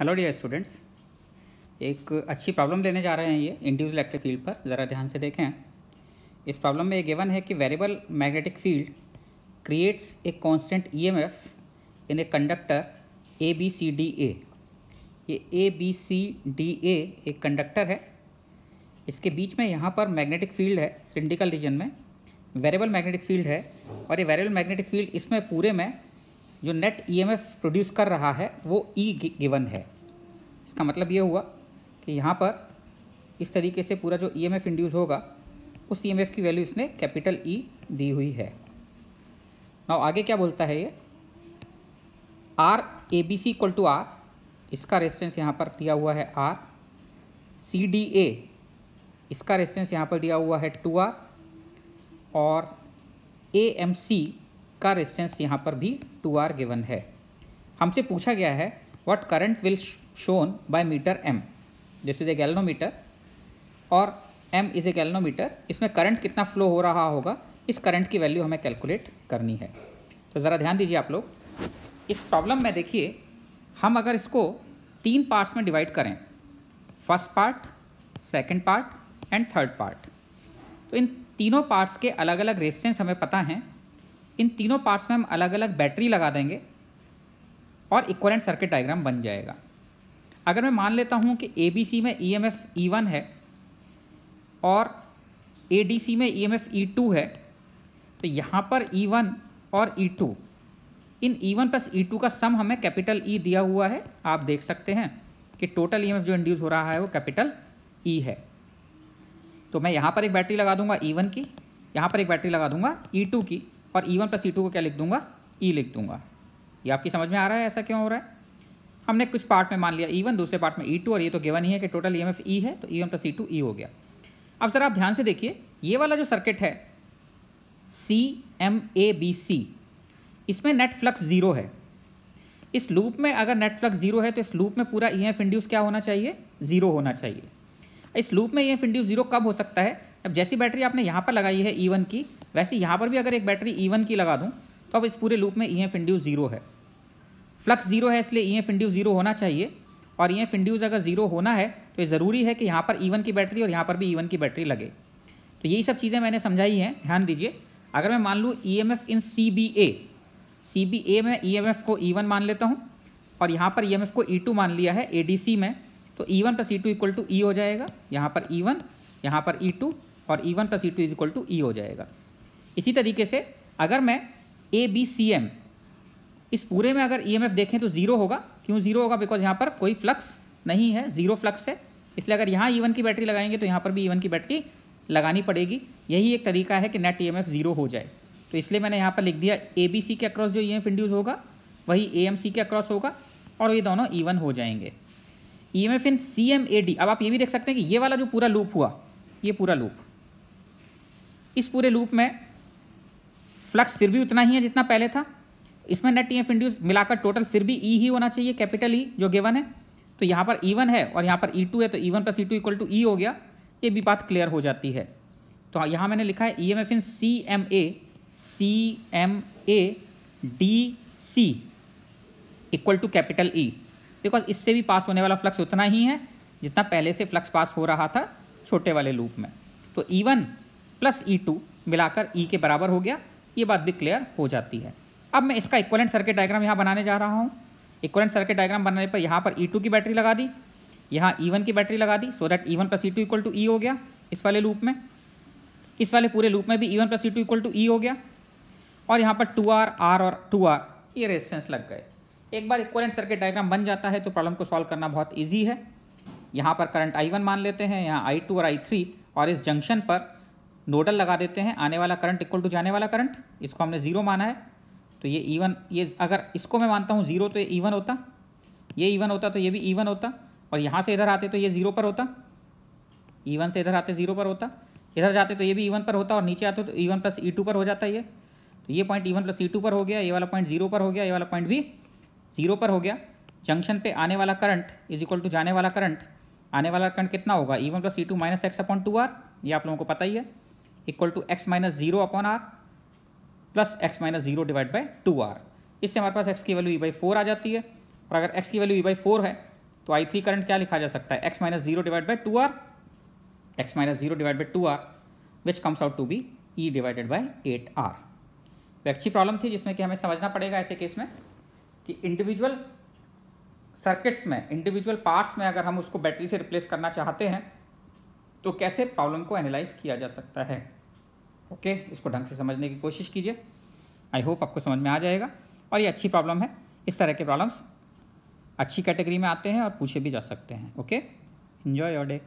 Hello dear students, एक अच्छी problem लेने जा रहे हैं ये इंड्यूस्ड इलेक्ट्रिक फील्ड पर। ज़रा ध्यान से देखें। इस प्रॉब्लम में ये गिवन है कि variable magnetic field creates a constant EMF in a conductor A B C D A. ये ए बी सी डी ए एक कंडक्टर है, इसके बीच में यहाँ पर मैग्नेटिक फील्ड है, सिलिंड्रिकल रीजन में वेरिएबल मैग्नेटिक फील्ड है। और ये वेरिएबल मैग्नेटिक फील्ड इसमें पूरे में जो नेट ईएमएफ प्रोड्यूस कर रहा है वो ई गिवन है। इसका मतलब ये हुआ कि यहाँ पर इस तरीके से पूरा जो ईएमएफ इंड्यूस होगा उस ईएमएफ की वैल्यू इसने कैपिटल ई दी हुई है। नाउ आगे क्या बोलता है ये, R A B C equal to R, इसका रेजिस्टेंस यहाँ पर दिया हुआ है आर। सी डी ए, इसका रेजिस्टेंस यहाँ पर दिया हुआ है 2R। और ए एम सी का रेजिस्टेंस यहाँ पर भी 2R गिवन है। हमसे पूछा गया है what current will shown by meter M. This is a galvanometer और एम इज़ ए गैल्वेनोमीटर। इसमें करंट कितना फ्लो हो रहा होगा, इस करंट की वैल्यू हमें कैलकुलेट करनी है। तो ज़रा ध्यान दीजिए आप लोग, इस प्रॉब्लम में देखिए हम अगर इसको 3 पार्ट्स में डिवाइड करें, first part, second part and third part, तो इन तीनों पार्ट्स के अलग अलग रेजिस्टेंस हमें पता हैं। इन तीनों पार्ट्स में हम अलग अलग बैटरी लगा देंगे और इक्विवेलेंट सर्किट डायग्राम बन जाएगा। अगर मैं मान लेता हूँ कि ABC में EMF E1 है और ADC में EMF E2 है, तो यहाँ पर E1 और E2, इन E1 प्लस E2 का सम हमें कैपिटल E दिया हुआ है। आप देख सकते हैं कि टोटल EMF जो इंड्यूस हो रहा है वो कैपिटल E है। तो मैं यहाँ पर एक बैटरी लगा दूंगा E1 की, यहाँ पर एक बैटरी लगा दूंगा E2 की, और E1 प्लस E2 को क्या लिख दूंगा, E लिख दूंगा। ये आपकी समझ में आ रहा है ऐसा क्यों हो रहा है? हमने कुछ पार्ट में मान लिया E1, दूसरे पार्ट में E2, और ये तो गिवन ही है कि टोटल EMF E है, तो E1 प्लस E2 E हो गया। अब सर आप ध्यान से देखिए, ये वाला जो सर्किट है CMABC, इसमें नेट फ्लक्स 0 है। इस लूप में अगर नेट फ्लक्स 0 है तो इस लूप में पूरा EMF इंड्यूस क्या होना चाहिए, 0 होना चाहिए। इस लूप में EMF इंड्यूस 0 कब हो सकता है? अब जैसी बैटरी आपने यहाँ पर लगाई है E1 की, वैसे यहाँ पर भी अगर एक बैटरी E1 की लगा दूँ तो अब इस पूरे लूप में EMF इंड्यूस 0 है। फ्लक्स 0 है, इसलिए EMF इंड्यूस 0 होना चाहिए। और EMF इंड्यूस अगर 0 होना है तो ये ज़रूरी है कि यहाँ पर E1 की बैटरी और यहाँ पर भी E1 की बैटरी लगे। तो यही सब चीज़ें मैंने समझाई हैं, ध्यान दीजिए। अगर मैं मान लूँ EMF इन CBA में EMF को E1 मान लेता हूँ और यहाँ पर EMF को E2 मान लिया है ADC में, तो E1 plus E2 equal to E हो जाएगा। यहाँ पर E1, यहाँ पर E2, और E1 plus E2 equal to E हो जाएगा। इसी तरीके से अगर मैं ABCM, इस पूरे में अगर EMF देखें तो 0 होगा। क्यों 0 होगा? बिकॉज यहाँ पर कोई फ्लक्स नहीं है, 0 फ्लक्स है। इसलिए अगर यहाँ E1 की बैटरी लगाएंगे तो यहाँ पर भी E1 की बैटरी लगानी पड़ेगी। यही एक तरीका है कि नेट EMF 0 हो जाए। तो इसलिए मैंने यहाँ पर लिख दिया ABC के अक्रॉस जो EMF इंड्यूस होगा वही AMC के अक्रॉस होगा, और ये दोनों E1 हो जाएंगे। EMF इन CMAD, अब आप ये भी देख सकते हैं कि ये वाला जो पूरा लूप हुआ, ये पूरा लूप, इस पूरे लूप में फ्लक्स फिर भी उतना ही है जितना पहले था। इसमें नेट EMF इंड्यूस मिलाकर टोटल फिर भी E ही होना चाहिए, कैपिटल E जो गिवन है। तो यहाँ पर E1 है और यहाँ पर E2 है, तो E1 plus E2 equal to E हो गया। ये भी बात क्लियर हो जाती है। तो यहाँ मैंने लिखा है EMF in CMADC equal to capital E, because इससे भी पास होने वाला फ्लक्स उतना ही है जितना पहले से फ्लक्स पास हो रहा था छोटे वाले लूप में। तो E1 प्लस E2 मिलाकर E के बराबर हो गया। ये बात भी क्लियर हो जाती है। अब मैं इसका इक्विवेलेंट सर्किट डायग्राम यहाँ बनाने जा रहा हूँ। इक्विवेलेंट सर्किट डायग्राम बनाने पर यहाँ पर E2 की बैटरी लगा दी, यहाँ E1 की बैटरी लगा दी, so that E1 plus E2 equal to E हो गया इस वाले लूप में। इस वाले पूरे लूप में भी E1 plus E2 equal to E हो गया। और यहाँ पर 2R, R और 2R ये रेजिस्टेंस लग गए। एक बार इक्विवेलेंट सर्किट डायग्राम बन जाता है तो प्रॉब्लम को सॉल्व करना बहुत ईजी है। यहाँ पर करंट I1 मान लेते हैं, यहाँ I2 और I3, और इस जंक्शन पर नोडल लगा देते हैं। आने वाला करंट इक्वल टू जाने वाला करंट, इसको हमने 0 माना है, तो ये E1, ये अगर इसको मैं मानता हूँ 0 तो ये E1 होता, ये E1 होता तो ये भी E1 होता, और यहाँ से इधर आते तो ये 0 पर होता, E1 से इधर आते 0 पर होता, इधर जाते तो ये भी E1 पर होता, और नीचे आते तो E1 प्लस E2 पर हो जाता ये। तो ये पॉइंट E1 प्लस E2 पर हो गया, ये वाला पॉइंट 0 पर हो गया, ये वाला पॉइंट भी 0 पर हो गया। जंक्शन पे आने वाला करंट इज इक्वल टू जाने वाला करंट। आने वाला करंट कितना होगा, E1 plus E2 minus x upon 2R, ये आप लोगों को पता ही है, equal to x minus 0 upon R plus x minus 0 divide by 2R। इससे हमारे पास x की वैल्यू E/4 आ जाती है। और अगर x की वैल्यू E/4 है तो I3 करंट क्या लिखा जा सकता है, x minus 0 divide by 2R, x minus 0 divide by 2R which comes out to be E divided by 8R। तो अच्छी प्रॉब्लम थी जिसमें कि हमें समझना पड़ेगा ऐसे केस में कि इंडिविजुअल सर्किट्स में, इंडिविजुअल पार्ट्स में अगर हम उसको बैटरी से रिप्लेस करना चाहते हैं तो कैसे प्रॉब्लम को एनालाइज किया जा सकता है। ओके, इसको ढंग से समझने की कोशिश कीजिए। आई होप आपको समझ में आ जाएगा। और ये अच्छी प्रॉब्लम है, इस तरह के प्रॉब्लम्स अच्छी कैटेगरी में आते हैं और पूछे भी जा सकते हैं। Okay, enjoy your day.